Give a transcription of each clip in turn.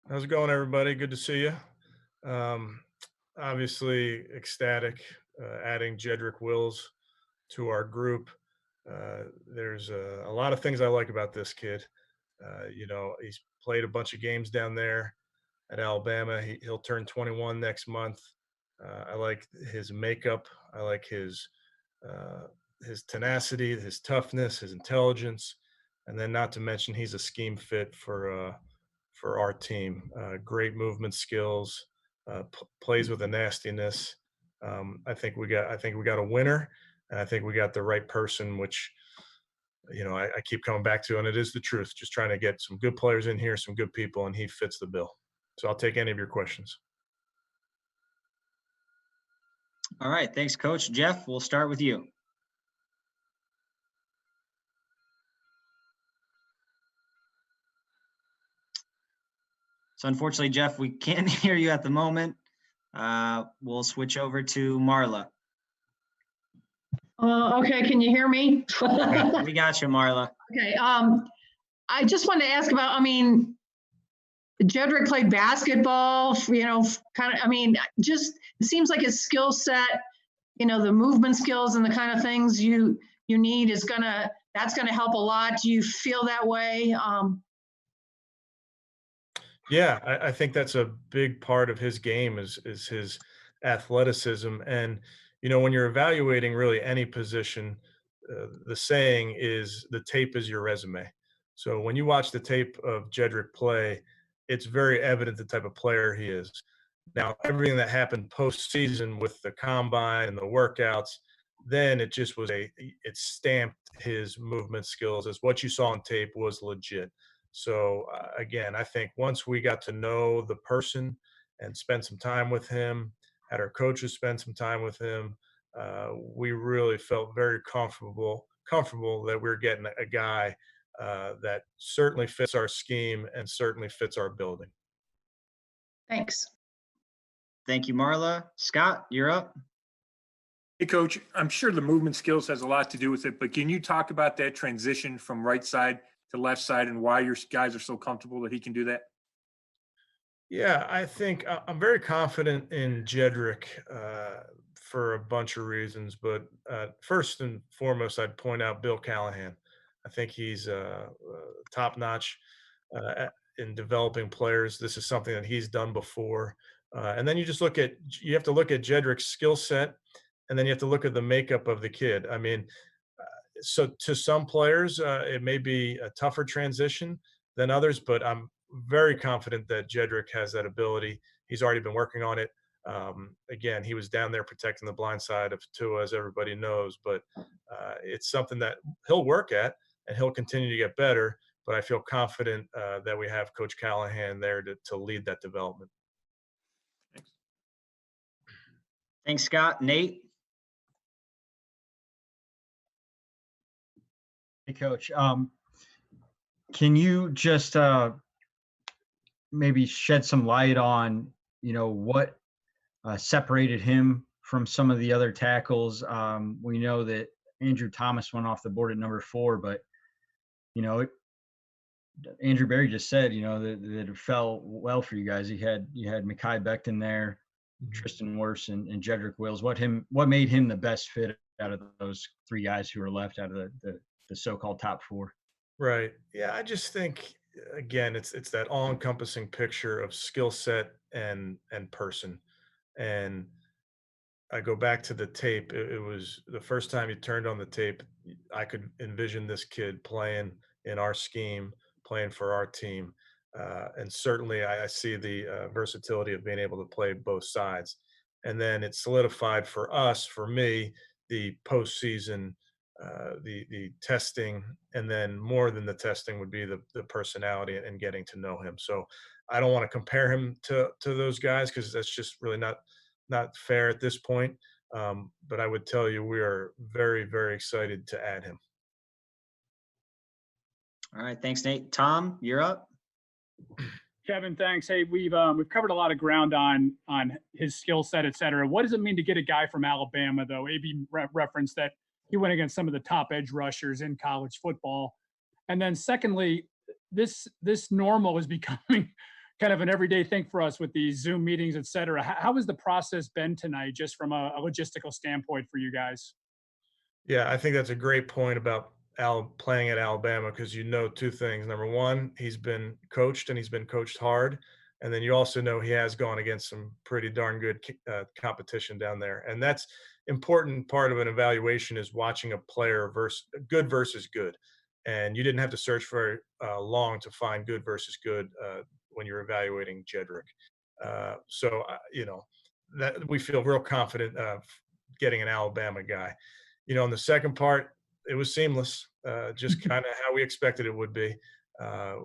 How's it going, everybody? Good to see you. Um, Obviously, ecstatic adding Jedrick Wills to our group. There's a lot of things I like about this kid. He's played a bunch of games down there at Alabama. He'll turn 21 next month. I like his makeup. I like uh, his tenacity, his toughness, his intelligence, and then not to mention he's a scheme fit for our team. Great movement skills, plays with a nastiness. I think we got a winner, and I think we got the right person, which I keep coming back to, and it is the truth. Just trying to get some good players in here, some good people, and he fits the bill. So I'll take any of your questions. All right. Thanks, Coach. Jeff, we'll start with you. So unfortunately, Jeff, we can't hear you at the moment. We'll switch over to Marla. Okay, can you hear me? We got you, Marla. Okay, I just wanted to ask about, Jedrick played basketball, just, it seems like his skill set, the movement skills and the kind of things you need that's gonna help a lot. Do you feel that way? Yeah, I think that's a big part of his game is his athleticism. And when you're evaluating really any position, the saying is the tape is your resume. So when you watch the tape of Jedrick play, it's very evident the type of player he is. Now, everything that happened postseason with the combine and the workouts, then it just was it stamped his movement skills as what you saw on tape was legit. So again, I think once we got to know the person and spend some time with him, had our coaches spend some time with him, we really felt very comfortable that we're getting a guy that certainly fits our scheme and certainly fits our building. Thanks. Thank you, Marla. Scott, you're up. Hey, Coach, I'm sure the movement skills has a lot to do with it, but can you talk about that transition from right side to left side and why your guys are so comfortable that he can do that? Yeah, I think I'm very confident in Jedrick for a bunch of reasons, but first and foremost, I'd point out Bill Callahan. I think he's top notch in developing players. This is something that he's done before, and then you have to look at Jedrick's skill set, and then you have to look at the makeup of the kid. I mean, so to some players, it may be a tougher transition than others, but I'm very confident that Jedrick has that ability. He's already been working on it. Again, he was down there protecting the blind side of Tua, as everybody knows, but it's something that he'll work at and he'll continue to get better. But I feel confident that we have Coach Callahan there to lead that development. Thanks. Thanks, Scott. Nate? Hey, Coach. Can you just maybe shed some light on, what separated him from some of the other tackles? We know that Andrew Thomas went off the board at number 4, but, Andrew Berry just said, that it fell well for you guys. You had Mekhi Becton there, Tristan Wirfs, and Jedrick Wills. What made him the best fit out of those 3 guys who were left out of the so-called top 4? Right. Yeah, I just think again, it's that all-encompassing picture of skill set and person. And I go back to the tape. It was the first time you turned on the tape, I could envision this kid playing in our scheme, playing for our team. And certainly I see the versatility of being able to play both sides. And then it solidified for us, for me, the postseason, the testing, and then more than the testing would be the personality and getting to know him. So I don't want to compare him to those guys because that's just really not fair at this point. But I would tell you we are very, very excited to add him. All right. Thanks, Nate. Tom, you're up. Kevin, thanks. Hey, we've covered a lot of ground on his skill set, et cetera. What does it mean to get a guy from Alabama, though? AB referenced that he went against some of the top edge rushers in college football. And then secondly, this normal is becoming kind of an everyday thing for us with these Zoom meetings, et cetera. How has the process been tonight, just from a logistical standpoint for you guys? Yeah, I think that's a great point about playing at Alabama because you know two things. Number one, he's been coached and he's been coached hard, and then you also know he has gone against some pretty darn good competition down there, and that's important. Part of an evaluation is watching a player versus good, and you didn't have to search for long to find good versus good when you're evaluating Jedrick. So that we feel real confident getting an Alabama guy. On the second part, it was seamless, just kind of how we expected it would be. Uh,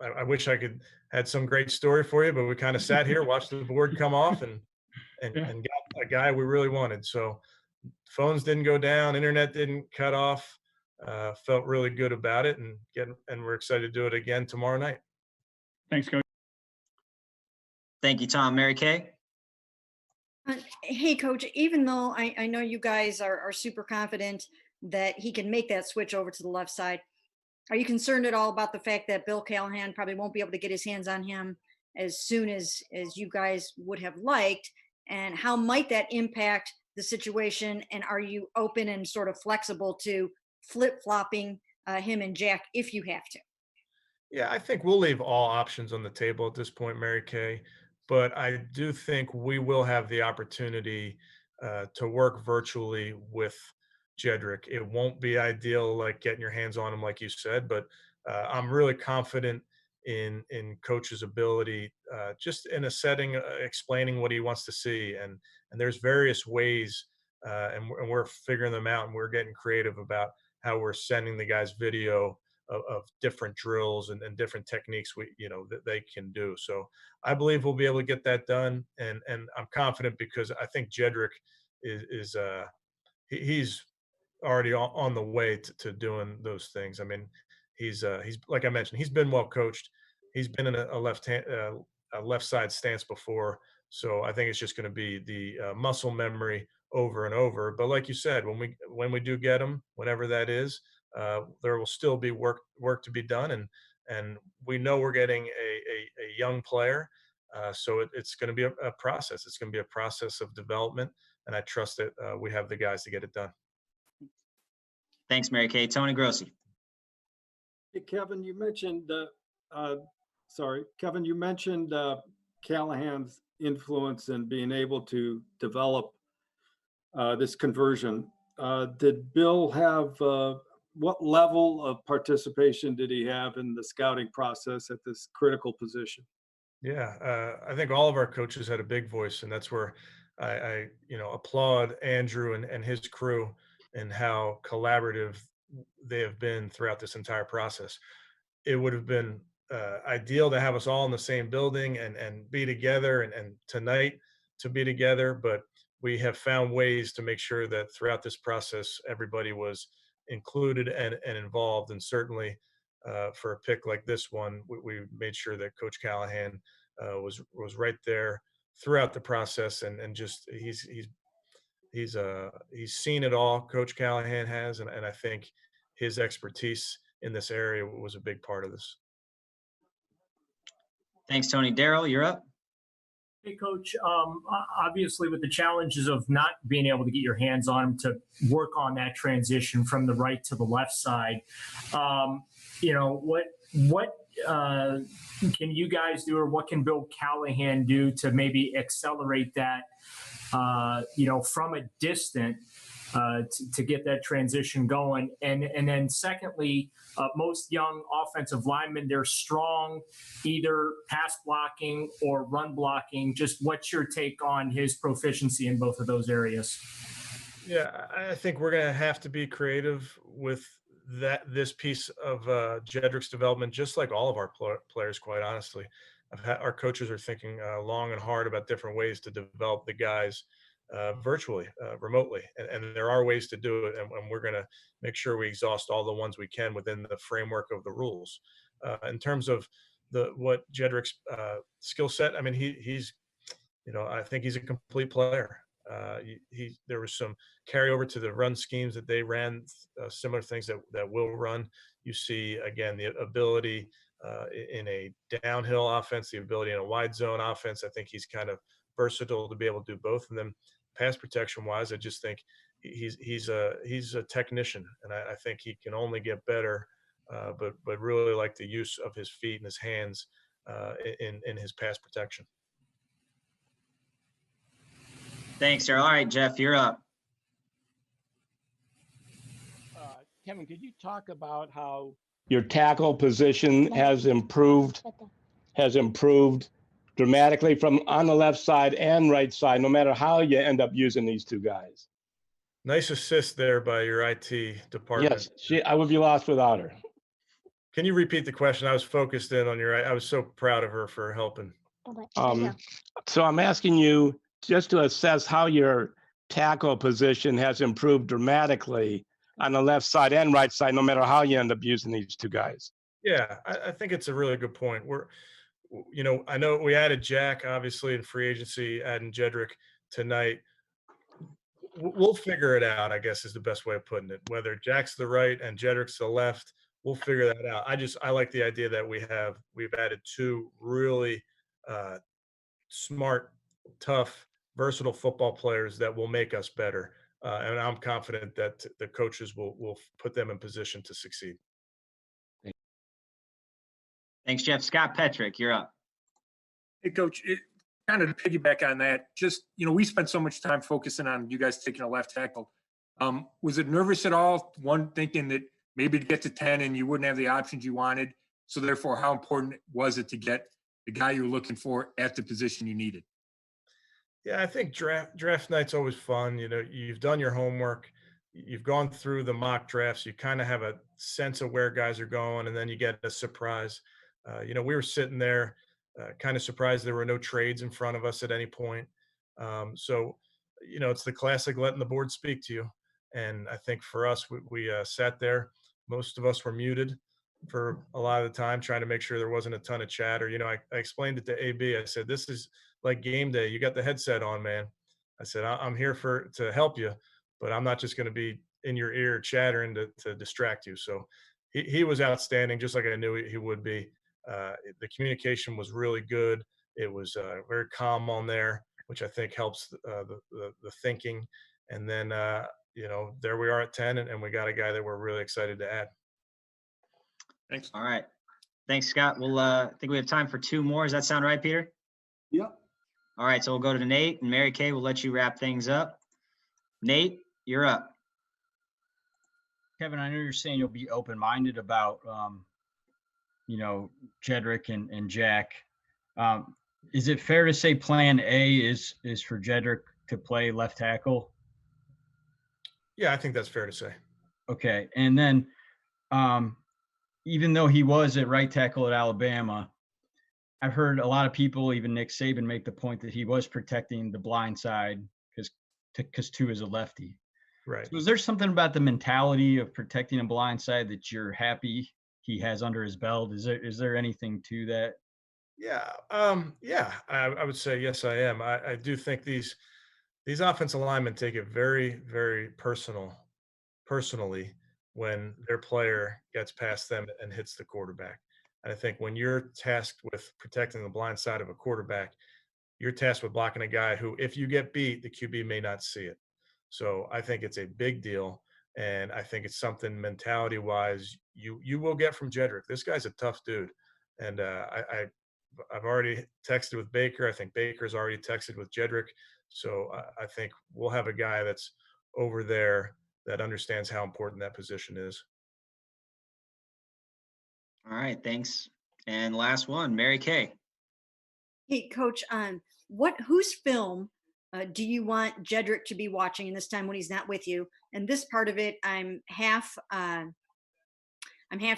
I wish I could had some great story for you, but we kind of sat here, watched the board come off, and Yeah. got a guy we really wanted. So phones didn't go down, internet didn't cut off. Felt really good about it, and we're excited to do it again tomorrow night. Thanks, Coach. Thank you, Tom. Mary Kay? Hey, Coach, even though I know you guys are super confident that he can make that switch over to the left side, are you concerned at all about the fact that Bill Callahan probably won't be able to get his hands on him as soon as you guys would have liked? And how might that impact the situation? And are you open and sort of flexible to flip-flopping him and Jack if you have to? Yeah, I think we'll leave all options on the table at this point, Mary Kay. But I do think we will have the opportunity to work virtually with Jedrick. It won't be ideal, like getting your hands on him, like you said, but I'm really confident in Coach's ability, just in a setting, explaining what he wants to see, and there's various ways, and we're figuring them out, and we're getting creative about how we're sending the guys video of different drills and different techniques that they can do. So I believe we'll be able to get that done, and I'm confident because I think Jedrick he's already on the way to doing those things. I mean, he's like I mentioned, he's been well coached. He's been in a left side stance before, so I think it's just going to be the muscle memory over and over. But like you said, when we do get him, whenever that is, there will still be work to be done, and we know we're getting a young player, so it's going to be a process. It's going to be a process of development, and I trust that we have the guys to get it done. Thanks, Mary Kay. Tony Grossi? Hey, Kevin, you mentioned, Kevin, you mentioned Callahan's influence in being able to develop this conversion. Did Bill have, what level of participation did he have in the scouting process at this critical position? Yeah, I think all of our coaches had a big voice, and that's where I applaud Andrew and his crew and how collaborative they have been throughout this entire process. It would have been ideal to have us all in the same building and be together, and tonight to be together, but we have found ways to make sure that throughout this process everybody was included and involved, and certainly for a pick like this one, we made sure that Coach Callahan was right there throughout the process, and just he's seen it all. Coach Callahan has, and I think his expertise in this area was a big part of this. Thanks, Tony. Daryl, you're up. Hey, Coach. Obviously, with the challenges of not being able to get your hands on him to work on that transition from the right to the left side, what can you guys do, or what can Bill Callahan do to maybe accelerate that, from a distance to get that transition going? And then secondly, most young offensive linemen, they're strong, either pass blocking or run blocking. Just what's your take on his proficiency in both of those areas? Yeah, I think we're going to have to be creative with this piece of Jedrick's development, just like all of our players, quite honestly. Our coaches are thinking long and hard about different ways to develop the guys virtually, remotely, and there are ways to do it, and we're going to make sure we exhaust all the ones we can within the framework of the rules. In terms of what Jedrick's skill set, I mean, he's I think he's a complete player. There was some carryover to the run schemes that they ran, similar things that will run. You see again the ability in a downhill offense, the ability in a wide zone offense. I think he's kind of versatile to be able to do both. And then pass protection wise, I just think he's a technician, and I think he can only get better. But really like the use of his feet and his hands in his pass protection. Thanks, Daryl. All right, Jeff, you're up. Kevin, could you talk about how your tackle position has improved dramatically from on the left side and right side, no matter how you end up using these two guys? Nice assist there by your IT department. Yes, I would be lost without her. Can you repeat the question? I was focused in on I was so proud of her for helping. So I'm asking you just to assess how your tackle position has improved dramatically on the left side and right side, no matter how you end up using these two guys. Yeah, I think it's a really good point. I know we added Jack, obviously, in free agency, adding Jedrick tonight. We'll figure it out, I guess, is the best way of putting it. Whether Jack's the right and Jedrick's the left, we'll figure that out. I like the idea that we've added two really smart, tough, versatile football players that will make us better. And I'm confident that the coaches will put them in position to succeed. Thanks, Jeff. Scott Petrick, you're up. Hey, Coach, kind of to piggyback on that, just, we spent so much time focusing on you guys taking a left tackle. Was it nervous at all, one, thinking that maybe to get to 10 and you wouldn't have the options you wanted? So therefore, how important was it to get the guy you were looking for at the position you needed? Yeah, I think draft night's always fun. You've done your homework, you've gone through the mock drafts, you kind of have a sense of where guys are going, and then you get a surprise. We were sitting there kind of surprised there were no trades in front of us at any point. So it's the classic letting the board speak to you. And I think for us, we sat there. Most of us were muted for a lot of the time, trying to make sure there wasn't a ton of chatter. I explained it to AB. I said, this is like game day. You got the headset on, man. I said, I'm here to help you, but I'm not just going to be in your ear chattering to distract you. So he was outstanding, just like I knew he would be. The communication was really good. It was very calm on there, which I think helps the thinking. And then, there we are at 10, and we got a guy that we're really excited to add. Thanks. All right. Thanks, Scott. I think we have time for two more. Does that sound right, Peter? Yep. All right. So we'll go to Nate, and Mary Kay will let you wrap things up. Nate, you're up. Kevin, I know you're saying you'll be open-minded about, Jedrick and Jack. Is it fair to say plan A is for Jedrick to play left tackle? Yeah, I think that's fair to say. Okay. And then even though he was at right tackle at Alabama, I've heard a lot of people, even Nick Saban, make the point that he was protecting the blind side because Tua is a lefty. Right. So is there something about the mentality of protecting a blind side that you're happy he has under his belt? Is there anything to that? Yeah. I would say yes, I am. I do think these offensive linemen take it very, very personally when their player gets past them and hits the quarterback. And I think when you're tasked with protecting the blind side of a quarterback, you're tasked with blocking a guy who, if you get beat, the QB may not see it. So I think it's a big deal. And I think it's something mentality-wise you will get from Jedrick. This guy's a tough dude. And I've already texted with Baker. I think Baker's already texted with Jedrick. So I think we'll have a guy that's over there that understands how important that position is. All right. Thanks. And last one, Mary Kay. Hey, Coach, whose film do you want Jedrick to be watching in this time when he's not with you? And this part of it, I'm half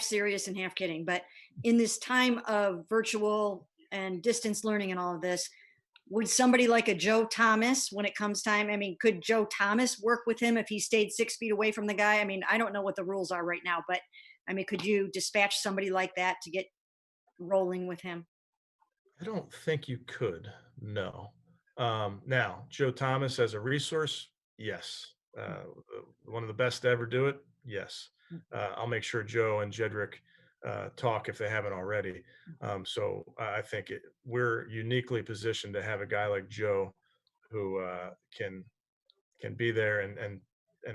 serious and half kidding. But in this time of virtual and distance learning and all of this, would somebody like a Joe Thomas, when it comes time, could Joe Thomas work with him if he stayed 6 feet away from the guy? I don't know what the rules are right now, but could you dispatch somebody like that to get rolling with him? I don't think you could, no. Now, Joe Thomas as a resource, yes. One of the best to ever do it, yes. I'll make sure Joe and Jedrick talk if they haven't already. So I think we're uniquely positioned to have a guy like Joe who can be there and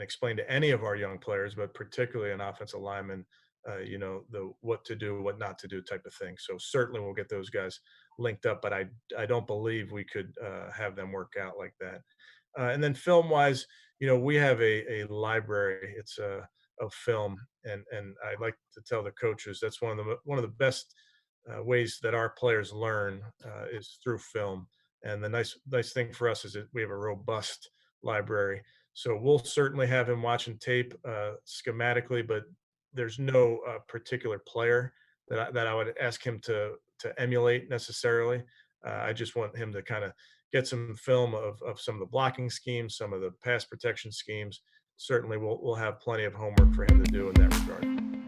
explain to any of our young players, but particularly an offensive lineman, the what to do, what not to do type of thing. So certainly we'll get those guys linked up, but I don't believe we could have them work out like that. And then film wise, we have a library. It's of film, and I like to tell the coaches that's one of the best ways that our players learn is through film. And the nice thing for us is that we have a robust library. So we'll certainly have him watching tape schematically, but there's no particular player that I would ask him to emulate necessarily. I just want him to kind of get some film of some of the blocking schemes, some of the pass protection schemes. Certainly, we'll have plenty of homework for him to do in that regard.